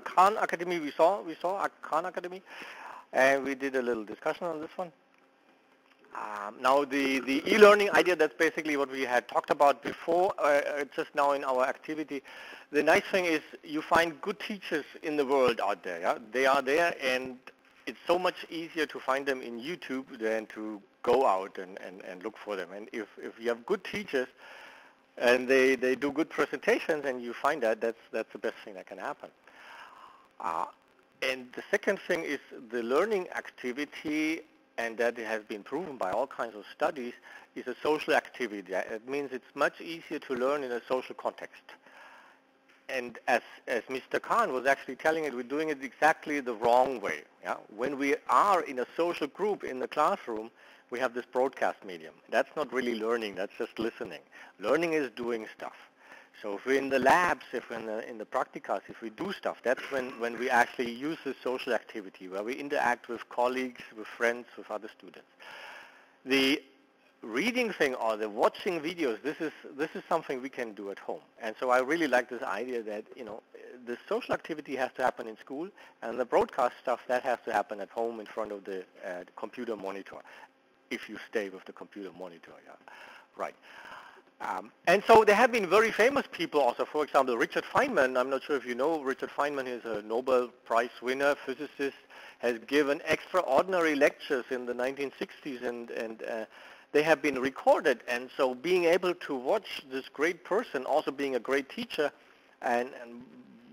Khan Academy, we saw Khan Academy, and we did a little discussion on this one. Now the e-learning idea, that's basically what we had talked about before, just now in our activity. The nice thing is you find good teachers in the world out there. Yeah? They are there, and it's so much easier to find them in YouTube than to go out and look for them. And if you have good teachers and they do good presentations and you find that's the best thing that can happen. And the second thing is the learning activity, and that it has been proven by all kinds of studies, is a social activity. It means it's much easier to learn in a social context. And as Mr. Khan was actually telling it, we're doing it exactly the wrong way. Yeah? When we are in a social group in the classroom, we have this broadcast medium. That's not really learning, that's just listening. Learning is doing stuff. So if we're in the labs, if we're in the practicas, if we do stuff, that's when we actually use this social activity, where we interact with colleagues, with friends, with other students. The reading thing or the watching videos, this is something we can do at home. And so I really like this idea that, you know, the social activity has to happen in school, and the broadcast stuff, that has to happen at home in front of the computer monitor, if you stay with the computer monitor. Yeah, right. And so there have been very famous people also. For example, Richard Feynman. I'm not sure if you know Richard Feynman. He's a Nobel Prize winner, physicist, has given extraordinary lectures in the 1960s, and they have been recorded. And so being able to watch this great person, also being a great teacher, and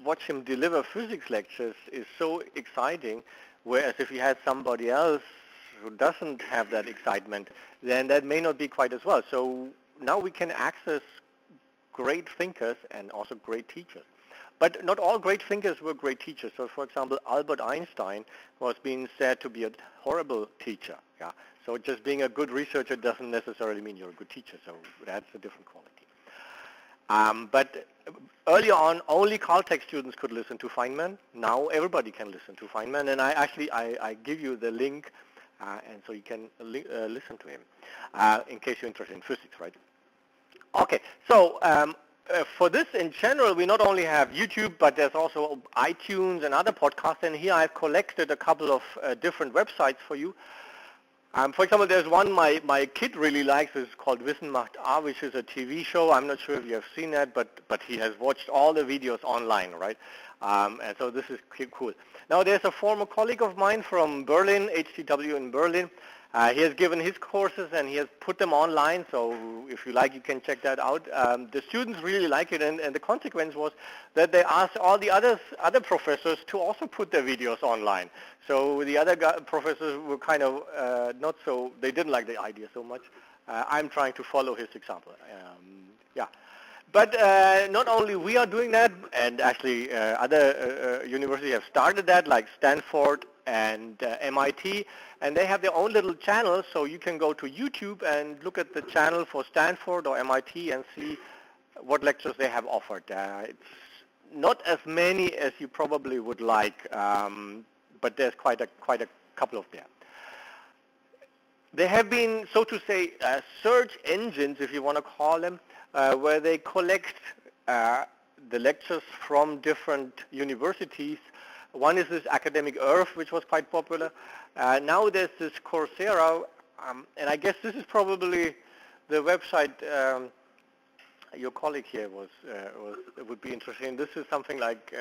watch him deliver physics lectures is so exciting, whereas if you had somebody else who doesn't have that excitement, then that may not be quite as well. So now we can access great thinkers and also great teachers. But not all great thinkers were great teachers. So for example, Albert Einstein was being said to be a horrible teacher. Yeah. So just being a good researcher doesn't necessarily mean you're a good teacher. So that's a different quality. But earlier on, only Caltech students could listen to Feynman. Now everybody can listen to Feynman. And I give you the link, and so you can listen to him in case you're interested in physics, right? Okay, so for this in general, we not only have YouTube, but there's also iTunes and other podcasts. And here I've collected a couple of different websites for you. For example, there's one my kid really likes. It's called Wissen macht A, which is a TV show. I'm not sure if you have seen that, but he has watched all the videos online, right? And so this is cool. Now, there's a former colleague of mine from Berlin, HTW in Berlin. He has given his courses and he has put them online, so if you like, you can check that out. The students really like it, and the consequence was that they asked all the other professors to also put their videos online. So the other professors were kind of not so, they didn't like the idea so much. I'm trying to follow his example. Yeah. But not only we are doing that, and actually other universities have started that, like Stanford and MIT, and they have their own little channels, so you can go to YouTube and look at the channel for Stanford or MIT and see what lectures they have offered. It's not as many as you probably would like, but there's quite a couple of them. There have been, so to say, search engines, if you want to call them, where they collect the lectures from different universities. One is this Academic Earth, which was quite popular. Now there's this Coursera, and I guess this is probably the website your colleague here would be interested in. This is something like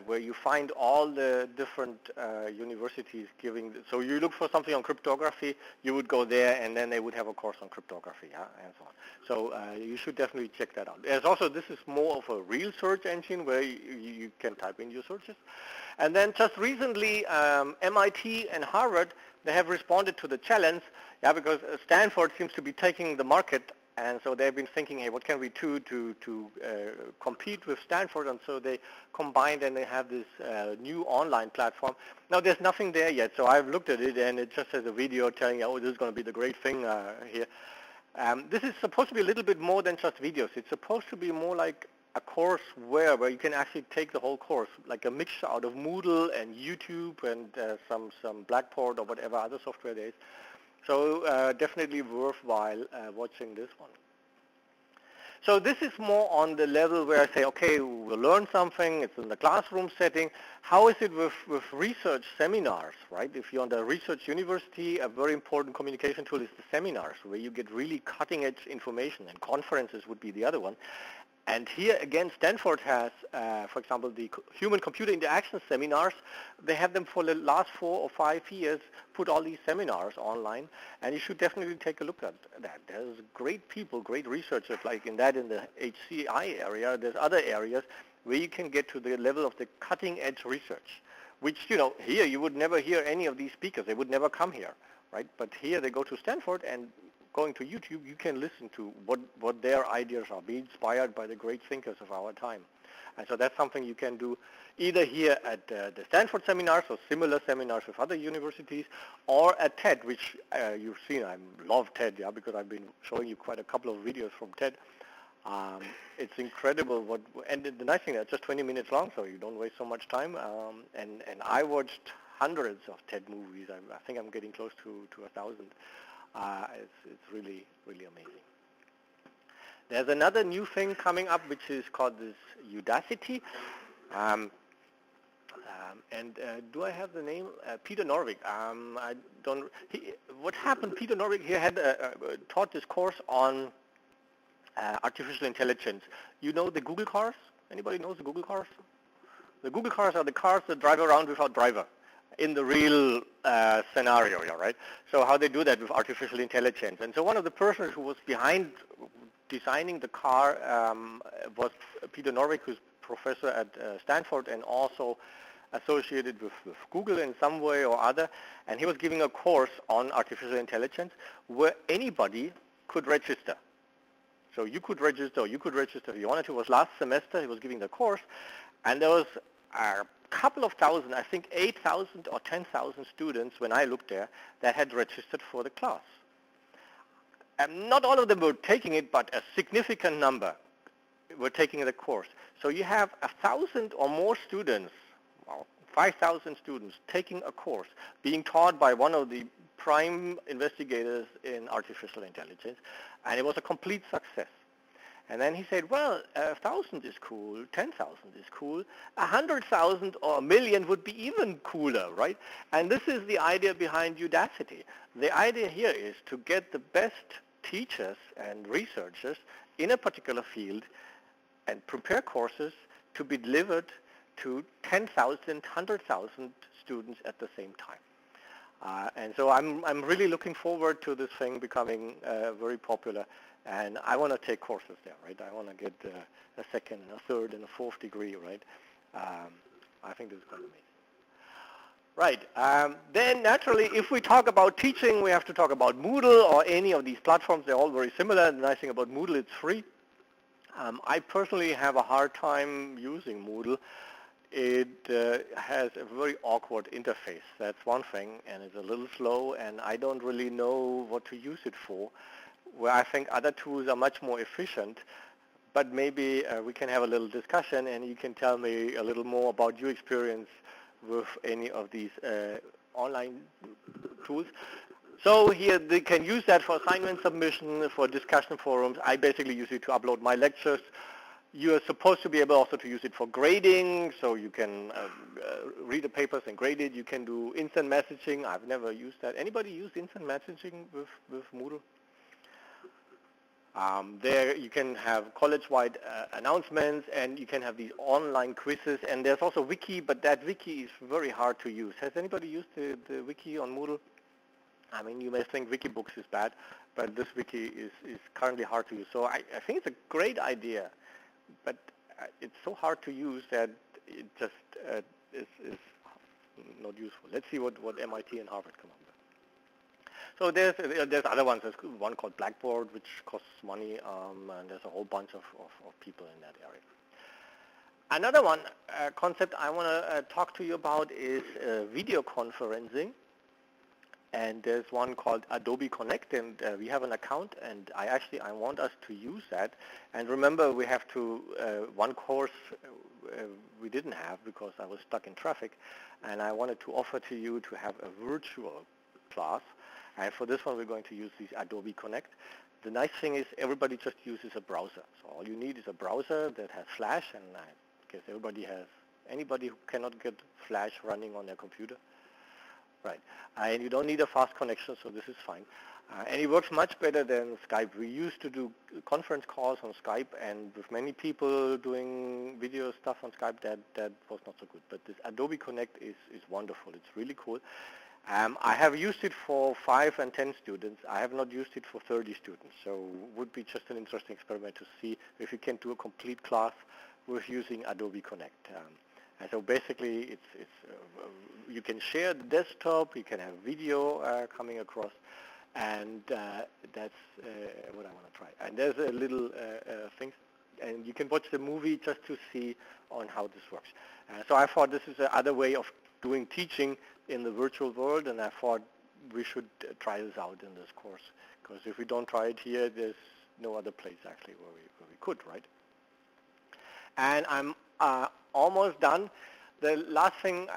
where you find all the different universities giving. So you look for something on cryptography, you would go there, and then they would have a course on cryptography, yeah, and so on. So you should definitely check that out. There's also, this is more of a real search engine where you can type in your searches. And then just recently, MIT and Harvard, they have responded to the challenge, yeah, because Stanford seems to be taking the market. And so they've been thinking, hey, what can we do to compete with Stanford? And so they combined and they have this new online platform. Now, there's nothing there yet. So I've looked at it, and it just has a video telling you, oh, this is going to be the great thing here. This is supposed to be a little bit more than just videos. It's supposed to be more like a course where you can actually take the whole course, like a mixture out of Moodle and YouTube and some Blackboard or whatever other software there is. So definitely worthwhile watching this one. So this is more on the level where I say, okay, we'll learn something, it's in the classroom setting. How is it with research seminars, right? If you're on the research university, a very important communication tool is the seminars, where you get really cutting-edge information, and conferences would be the other one. And here again, Stanford has, for example, the human-computer interaction seminars. They have them for the last 4 or 5 years, put all these seminars online, and you should definitely take a look at that. There's great people, great researchers, like in the HCI area. There's other areas where you can get to the level of the cutting-edge research, which, here you would never hear any of these speakers. They would never come here, right? But here they go to Stanford, and going to YouTube, you can listen to what their ideas are, be inspired by the great thinkers of our time. And so that's something you can do either here at the Stanford seminars or similar seminars with other universities, or at TED, which you've seen. I love TED, yeah, because I've been showing you quite a couple of videos from TED. It's incredible and the nice thing, it's just 20 minutes long, so you don't waste so much time. And I watched hundreds of TED movies. I think I'm getting close to 1,000. It's really, really amazing. There's another new thing coming up, which is called this Udacity. Do I have the name? Peter Norvig. What happened? Peter Norvig here had taught this course on artificial intelligence. You know the Google cars? Anybody knows the Google cars? The Google cars are the cars that drive around without driver in the real scenario, yeah, right? So how they do that with artificial intelligence. And so one of the persons who was behind designing the car was Peter Norvig, who's professor at Stanford and also associated with Google in some way or other. And he was giving a course on artificial intelligence where anybody could register. So you could register if you wanted to. It was last semester. He was giving the course. And there was a couple of thousand, I think 8,000 or 10,000 students when I looked there that had registered for the class. And not all of them were taking it, but a significant number were taking the course. So you have 1,000 or more students, well, 5,000 students taking a course being taught by one of the prime investigators in artificial intelligence, and it was a complete success. And then he said, well, 1,000 is cool, 10,000 is cool, 100,000 or a million would be even cooler, right? And this is the idea behind Udacity. The idea here is to get the best teachers and researchers in a particular field and prepare courses to be delivered to 10,000, 100,000 students at the same time. And so I'm really looking forward to this thing becoming very popular. And I want to take courses there, right? I want to get a second, a third, and a fourth degree, right? I think this is going to be amazing. Right. Then naturally, if we talk about teaching, we have to talk about Moodle or any of these platforms. They're all very similar. The nice thing about Moodle, it's free. I personally have a hard time using Moodle. It has a very awkward interface. That's one thing, and it's a little slow, and I don't really know what to use it for, where I think other tools are much more efficient. But maybe we can have a little discussion, and you can tell me a little more about your experience with any of these online tools. So here they can use that for assignment submission, for discussion forums. I basically use it to upload my lectures. You're supposed to be able also to use it for grading, so you can read the papers and grade it. You can do instant messaging. I've never used that. Anybody use instant messaging with Moodle? There you can have college-wide announcements, and you can have these online quizzes, and there's also Wiki, but that Wiki is very hard to use. Has anybody used the Wiki on Moodle? I mean, you may think Wikibooks is bad, but this Wiki is currently hard to use. So I think it's a great idea, but it's so hard to use that it just is not useful. Let's see what MIT and Harvard come up with. So there's other ones. There's one called Blackboard, which costs money, and there's a whole bunch of people in that area. Another one concept I want to talk to you about is video conferencing. And there's one called Adobe Connect, and we have an account, and I want us to use that. And remember, we have to, one course we didn't have because I was stuck in traffic, and I wanted to offer to you to have a virtual class. And for this one, we're going to use this Adobe Connect. the nice thing is everybody just uses a browser. So all you need is a browser that has Flash, and I guess anybody who cannot get Flash running on their computer. Right. And you don't need a fast connection, so this is fine. And it works much better than Skype. We used to do conference calls on Skype, and with many people doing video stuff on Skype, that was not so good. But this Adobe Connect is wonderful. It's really cool. I have used it for 5 and 10 students. I have not used it for 30 students. So it would be just an interesting experiment to see if you can do a complete class with using Adobe Connect. And so basically, you can share the desktop, you can have video coming across, and that's what I want to try. And there's a little thing, and you can watch the movie just to see on how this works. So I thought this is another way of doing teaching in the virtual world, and I thought we should try this out in this course, because if we don't try it here, there's no other place actually where we could, right? And I'm almost done. The last thing,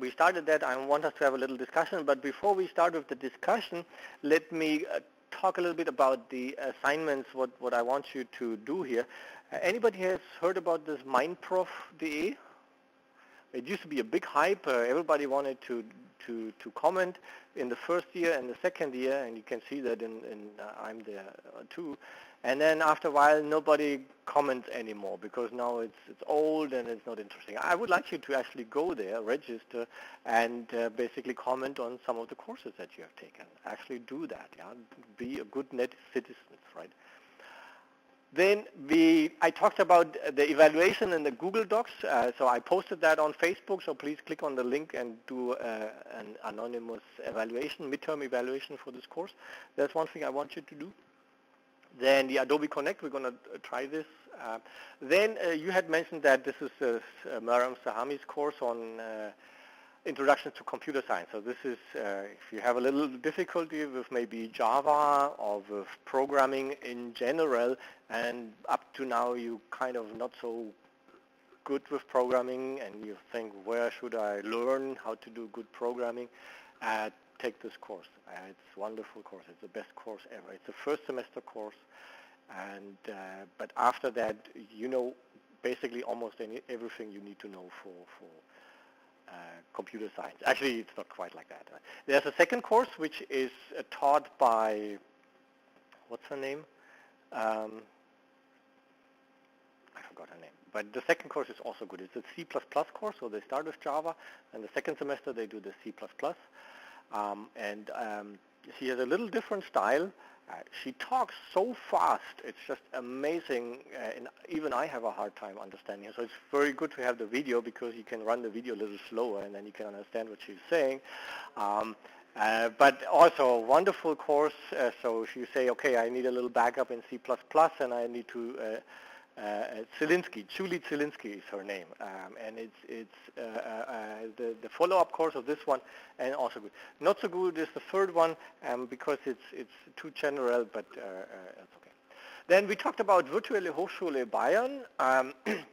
we started that, I want us to have a little discussion, but before we start with the discussion, let me talk a little bit about the assignments, what I want you to do here. Anybody has heard about this mindprof.de? It used to be a big hype. Everybody wanted to comment in the first year and the second year, and you can see that I'm there too. And then after a while, nobody comments anymore because now it's old and it's not interesting. I would like you to actually go there, register, and basically comment on some of the courses that you have taken. Actually do that. Yeah? Be a good net citizen, right? Then I talked about the evaluation in the Google Docs. So I posted that on Facebook. So please click on the link and do an anonymous evaluation, midterm evaluation for this course. That's one thing I want you to do. Then the Adobe Connect, we're going to try this. Then you had mentioned that this is Maram Sahami's course on Introduction to Computer Science. So this is, if you have a little difficulty with maybe Java or with programming in general, and up to now you kind of not so good with programming, and you think, where should I learn how to do good programming? Take this course. It's a wonderful course. It's the best course ever. It's a first semester course, and but after that, you know basically almost everything you need to know for computer science. Actually, it's not quite like that. There's a second course which is taught by, what's her name? I forgot her name. But the second course is also good. It's a C++ course, so they start with Java, and the second semester they do the C++. She has a little different style. She talks so fast, it's just amazing, and even I have a hard time understanding her. So it's very good to have the video because you can run the video a little slower and then you can understand what she's saying. But also a wonderful course, so if you say, okay, I need a little backup in C++ and I need to, Julie Zielinski is her name, and it's the follow-up course of this one, and also good. Not so good is the third one because it's too general, but that's okay. Then we talked about Virtuelle Hochschule Bayern.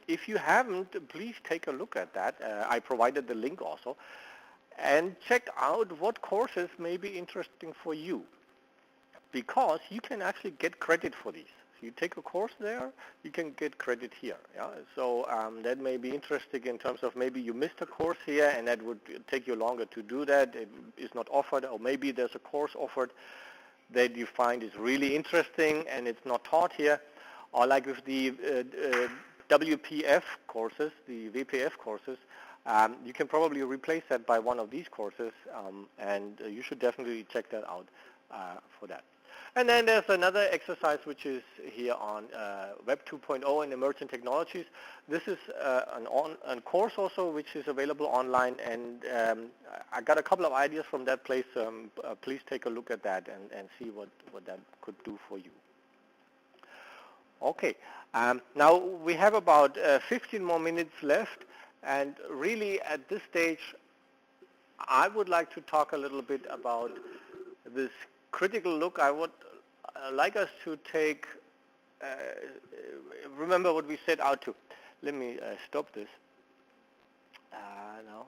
If you haven't, please take a look at that. I provided the link also, and check out what courses may be interesting for you, because you can actually get credit for these. You take a course there, you can get credit here. Yeah? So that may be interesting in terms of maybe you missed a course here and that would take you longer to do that. It is not offered, or maybe there's a course offered that you find is really interesting and it's not taught here. Or like with the WPF courses, the VPF courses, you can probably replace that by one of these courses, and you should definitely check that out for that. And then there's another exercise which is here on Web 2.0 and emerging technologies. This is a course also which is available online, and I got a couple of ideas from that place. Please take a look at that and see what that could do for you. Okay, now we have about 15 more minutes left, and really at this stage I would like to talk a little bit about this critical look. I would like us to take, remember what we set out to. Let me stop this. Now,